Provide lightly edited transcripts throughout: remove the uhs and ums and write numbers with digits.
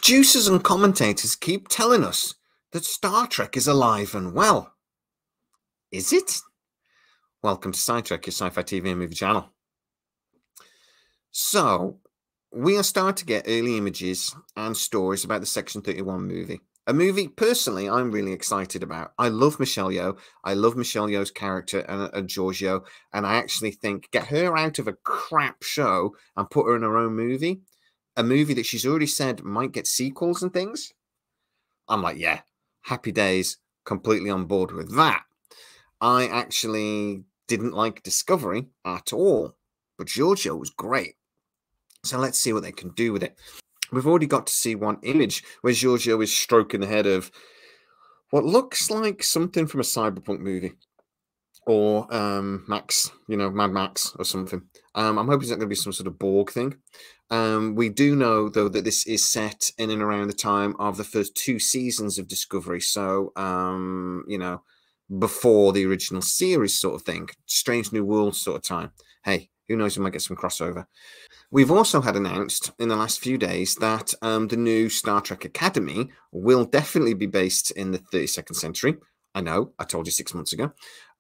Producers and commentators keep telling us that Star Trek is alive and well. Is it? Welcome to SciTrek, your sci-fi TV and movie channel. So, we are starting to get early images and stories about the Section 31 movie. A movie, personally, I'm really excited about. I love Michelle Yeoh. I love Michelle Yeoh's character and Giorgio. And I actually think get her out of a crap show and put her in her own movie. A movie that she's already said might get sequels and things. I'm like, yeah, happy days, completely on board with that. I actually didn't like Discovery at all, but Giorgio was great. So let's see what they can do with it. We've already got to see one image where Giorgio is stroking the head of what looks like something from a cyberpunk movie. Or Max, Mad Max or something. I'm hoping it's not going to be some sort of Borg thing. We do know, though, that this is set in and around the time of the first 2 seasons of Discovery. So, before the original series sort of thing. Strange New World sort of time. Hey, who knows, we might get some crossover. We've also had announced in the last few days that the new Star Trek Academy will definitely be based in the 32nd century. I know, I told you 6 months ago.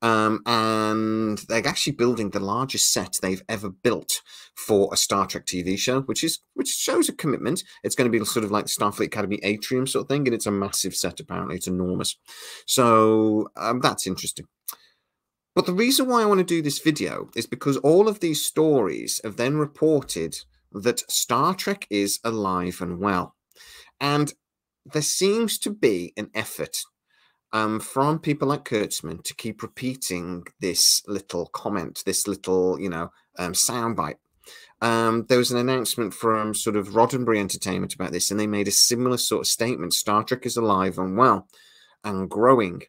And they're actually building the largest set they've ever built for a Star Trek TV show, which shows a commitment. It's going to be sort of like the Starfleet Academy atrium sort of thing, and it's a massive set, apparently. It's enormous. So that's interesting. But the reason why I want to do this video is because all of these stories have then reported that Star Trek is alive and well. And there seems to be an effort from people like Kurtzman to keep repeating this little comment, this little, soundbite. There was an announcement from sort of Roddenberry Entertainment about this, and they made a similar sort of statement. Star Trek is alive and well and growing.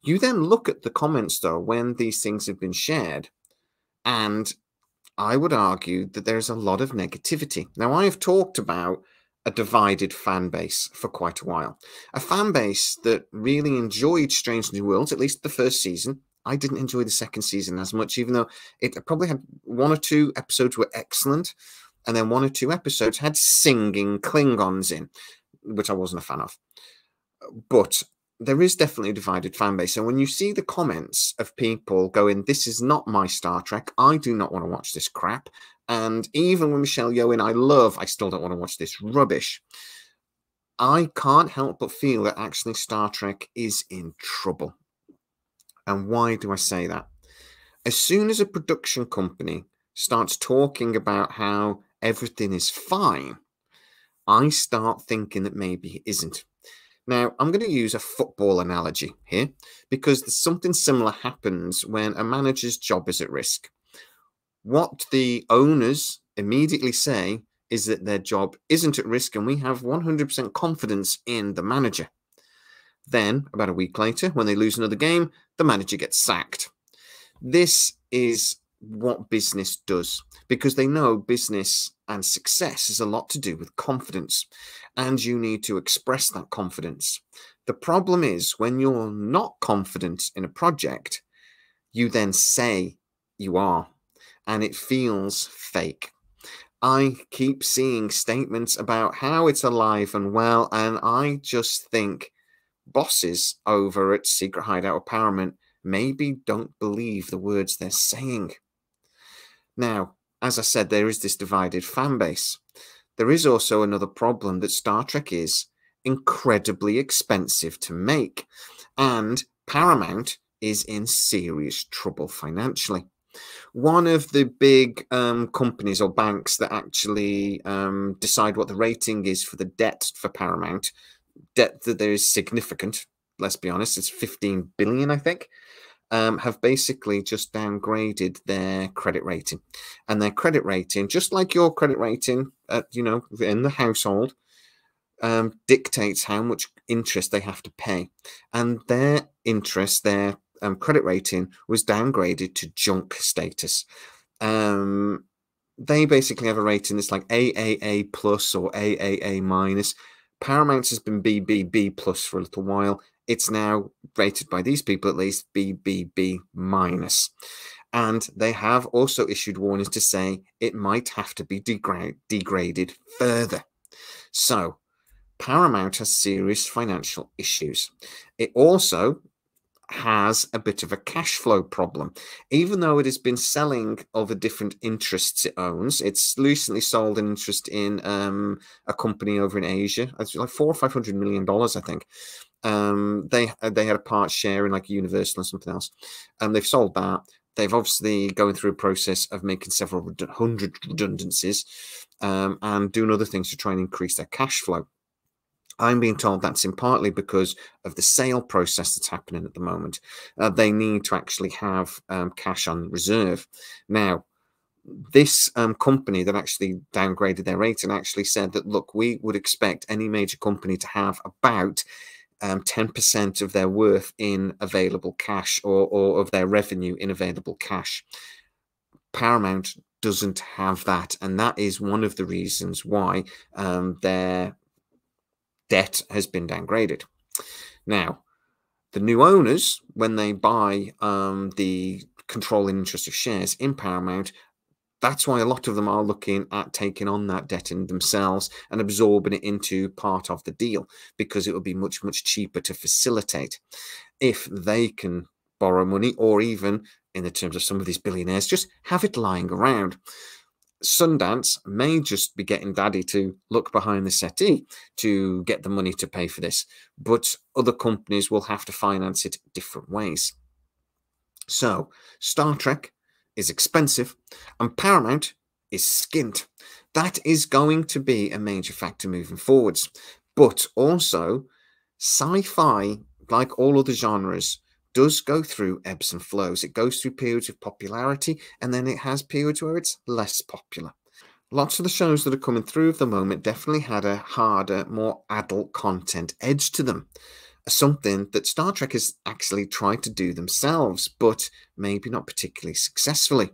You then look at the comments, though, when these things have been shared, and I would argue that there's a lot of negativity. Now, I have talked about a divided fan base for quite a while. A fan base that really enjoyed Strange New Worlds, at least the first season. I didn't enjoy the second season as much, even though it probably had 1 or 2 episodes were excellent, and then 1 or 2 episodes had singing Klingons in, which I wasn't a fan of. But there is definitely a divided fan base. And when you see the comments of people going, this is not my Star Trek, I do not want to watch this crap. And even with Michelle Yeoh in, I still don't want to watch this rubbish. I can't help but feel that actually Star Trek is in trouble. And why do I say that? As soon as a production company starts talking about how everything is fine, I start thinking that maybe it isn't. Now, I'm going to use a football analogy here because something similar happens when a manager's job is at risk. What the owners immediately say is that their job isn't at risk and we have 100% confidence in the manager. Then, about a week later, when they lose another game, the manager gets sacked. This is what business does, because they know business and success is a lot to do with confidence, and you need to express that confidence. The problem is when you're not confident in a project, you then say you are, and it feels fake. I keep seeing statements about how it's alive and well, and I just think bosses over at Secret Hideout or Paramount maybe don't believe the words they're saying. Now, as I said, there is this divided fan base. There is also another problem that Star Trek is incredibly expensive to make, and Paramount is in serious trouble financially. One of the big companies or banks that actually decide what the rating is for the debt for Paramount, debt that there is significant, let's be honest, it's 15 billion, I think, have basically just downgraded their credit rating. And their credit rating, just like your credit rating, in the household, dictates how much interest they have to pay. And their interest, their credit rating was downgraded to junk status. They basically have a rating that's like AAA plus or AAA minus. Paramount has been BBB plus for a little while. It's now rated by these people at least BBB minus. And they have also issued warnings to say it might have to be degraded further. So Paramount has serious financial issues. It also has a bit of a cash flow problem. Even though it has been selling of the different interests it owns, it's recently sold an interest in a company over in Asia. It's like $400 or $500 million, I think. They had a part share in like Universal or something else, and they've sold that. They've obviously going through a process of making several hundred redundancies and doing other things to try and increase their cash flow. I'm being told that's in partly because of the sale process that's happening at the moment. They need to actually have cash on reserve. Now, this company that actually downgraded their rating actually said that, look, we would expect any major company to have about 10% of their worth in available cash or of their revenue in available cash. Paramount doesn't have that, and that is one of the reasons why their debt has been downgraded. Now, the new owners, when they buy the controlling interest of shares in Paramount, that's why a lot of them are looking at taking on that debt in themselves and absorbing it into part of the deal, because it will be much, much cheaper to facilitate if they can borrow money, or even in the terms of some of these billionaires, just have it lying around. Sundance may just be getting daddy to look behind the settee to get the money to pay for this, but other companies will have to finance it different ways. So Star Trek is expensive and Paramount is skint. That is going to be a major factor moving forwards. But also, sci-fi, like all other genres, does go through ebbs and flows. It goes through periods of popularity, and then it has periods where it's less popular. Lots of the shows that are coming through at the moment definitely had a harder, more adult content edge to them. Something that Star Trek has actually tried to do themselves, but maybe not particularly successfully.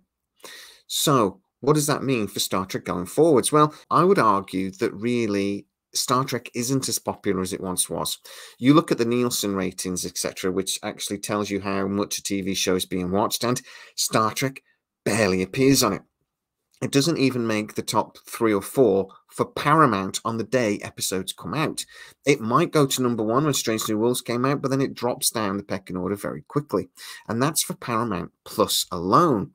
So, what does that mean for Star Trek going forwards? Well, I would argue that really Star Trek isn't as popular as it once was. You look at the Nielsen ratings, etc., which actually tells you how much a TV show is being watched, and Star Trek barely appears on it. It doesn't even make the top 3 or 4 for Paramount on the day episodes come out. It might go to number 1 when Strange New Worlds came out, but then it drops down the pecking order very quickly. And that's for Paramount Plus alone.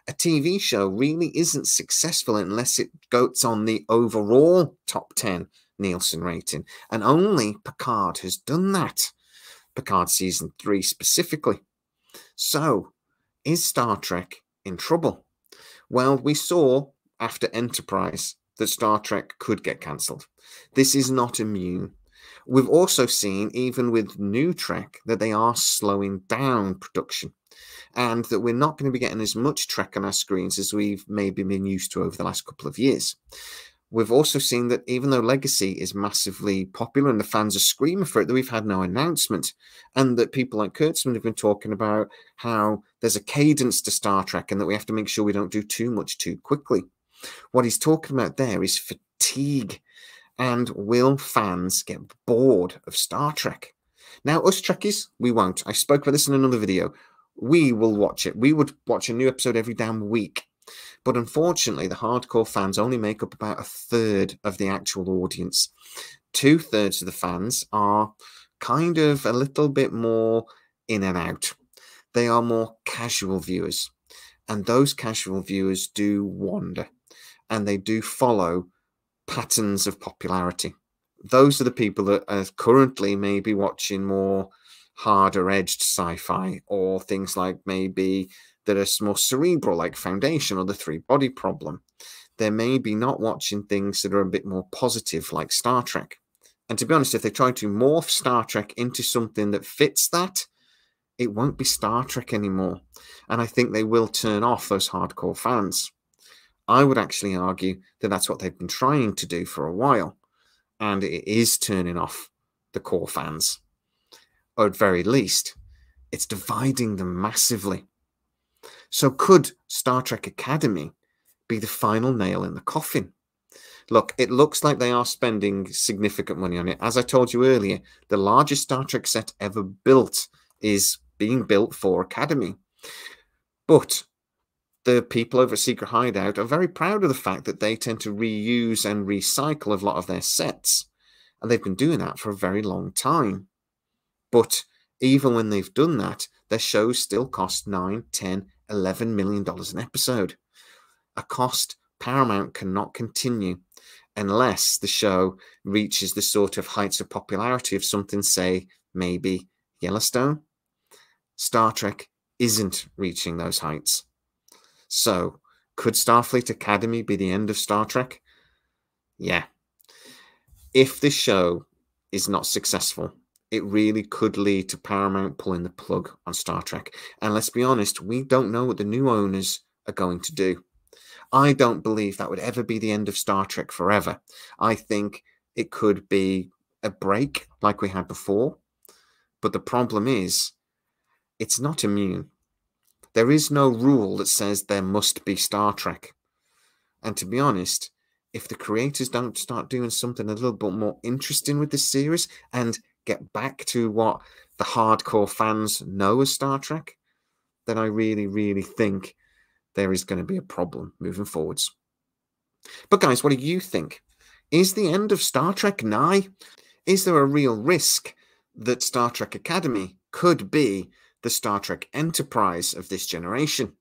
A TV show really isn't successful unless it goes on the overall top 10 Nielsen rating. And only Picard has done that. Picard Season 3 specifically. So, is Star Trek in trouble? Well, we saw after Enterprise that Star Trek could get cancelled. This is not immune. We've also seen, even with new Trek, that they are slowing down production, and that we're not going to be getting as much Trek on our screens as we've maybe been used to over the last couple of years. We've also seen that even though Legacy is massively popular and the fans are screaming for it, that we've had no announcement, and that people like Kurtzman have been talking about how there's a cadence to Star Trek and that we have to make sure we don't do too much too quickly. What he's talking about there is fatigue, and will fans get bored of Star Trek? Now, us Trekkies, we won't. I spoke about this in another video. We will watch it. We would watch a new episode every damn week. But unfortunately, the hardcore fans only make up about 1/3 of the actual audience. 2/3 of the fans are kind of a little bit more in and out. They are more casual viewers. And those casual viewers do wander. And they do follow patterns of popularity. Those are the people that are currently maybe watching more harder-edged sci-fi, or things like maybe that are more cerebral, like Foundation or the Three-Body Problem. They're maybe not watching things that are a bit more positive, like Star Trek. And to be honest, if they try to morph Star Trek into something that fits that, it won't be Star Trek anymore. And I think they will turn off those hardcore fans. I would actually argue that that's what they've been trying to do for a while. And it is turning off the core fans. Or at very least, it's dividing them massively. So could Star Trek Academy be the final nail in the coffin? Look, it looks like they are spending significant money on it. As I told you earlier, the largest Star Trek set ever built is being built for Academy. But the people over at Secret Hideout are very proud of the fact that they tend to reuse and recycle a lot of their sets. And they've been doing that for a very long time. But even when they've done that, their shows still cost $9, $10, $11 million an episode. A cost Paramount cannot continue unless the show reaches the sort of heights of popularity of something, say, maybe Yellowstone. Star Trek isn't reaching those heights. So, could Starfleet Academy be the end of Star Trek? Yeah. If this show is not successful, it really could lead to Paramount pulling the plug on Star Trek. And let's be honest, we don't know what the new owners are going to do. I don't believe that would ever be the end of Star Trek forever. I think it could be a break like we had before. But the problem is, it's not immune. There is no rule that says there must be Star Trek. And to be honest, if the creators don't start doing something a little bit more interesting with this series and get back to what the hardcore fans know as Star Trek, then I really, really think there is going to be a problem moving forwards. But guys, what do you think? Is the end of Star Trek nigh? Is there a real risk that Star Trek Academy could be the Star Trek Enterprise of this generation?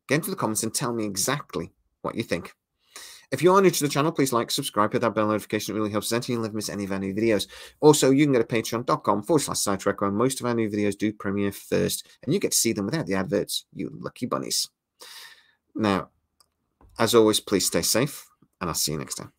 Get into the comments and tell me exactly what you think. If you are new to the channel, please like, subscribe, hit that bell notification. It really helps us out. You'll never miss any of our new videos. Also, you can go to patreon.com/SciTrek, where most of our new videos do premiere first, and you get to see them without the adverts, you lucky bunnies. Now, as always, please stay safe, and I'll see you next time.